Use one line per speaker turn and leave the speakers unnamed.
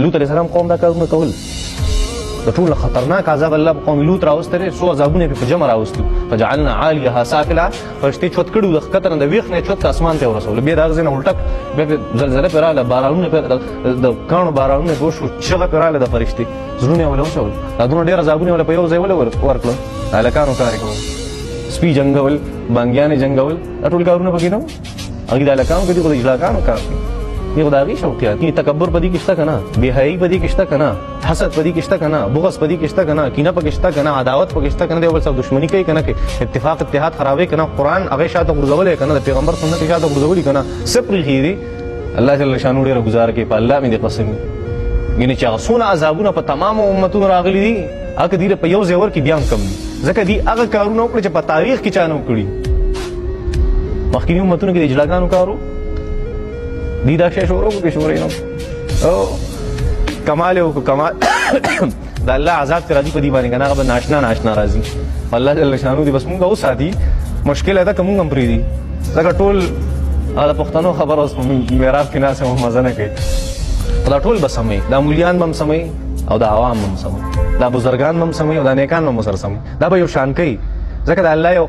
لوط علیه السلام قوم دا کارونه کول د ټول خطرناک عذاب الله په قوم لوط راوستل سو عذابونه په جمع راوستل فجعلنا عاليها سافلا فرشتي چوت کړو د خطر د ویخ نه چوت اسمان ته ورسول بیا دغه نه الټک بیا زلزله پراله بارانونه د کانو بارانونه وشو شغه پراله د فرشتي زړونه ولا وشول دا دونه ډیر عذابونه ولا په یو ځای ولا ورکړل الکانو کار کوي سپی جنگول بانګیان جنگول ټول کارونه پکې نو هغه د الکانو کې د اجلاکانو کار یہ خدا کی شوقیات کی تکبر بدی کشتا کنا بے حیائی بدی کشتا کنا حسد بدی کشتا کنا بغض بدی کشتا کنا کینہ پکشتا کنا عداوت پکشتا کنا دیول سب دشمنی کوي کنا کې اتفاق اتحاد خرابې کنا قران هغه شاته ورزول کنا د پیغمبر سنت شاته ورزول کنا سپری خیری الله جل شانو ډیر گزار کې په الله مې قسم ګینه چې غسون عذابونه په تمام امتونو راغلي دي هغه دې په یو ځای ور کې بیان کم ځکه دي هغه کارونه وکړي چې په تاریخ کې چانه وکړي مخکینی امتونو کې اجلاګانو کارو دی دا شی شروع کې شروع نه او کمال او کمال دا الله عذاب تر دې په دی باندې کنه هغه ناشنا راځي الله جل شانو دې بس مونږ او ساتي مشکل ده کوم هم پری دي دا ټول دا پښتنو خبر اوس میراث کې ناس هم مزه نه کوي دا ټول به سمي دا مولیان هم سمي او دا عوام هم سمي دا بزرګان هم سمي او دا نیکان هم سره سمي دا به یو شان کوي ځکه دا الله یو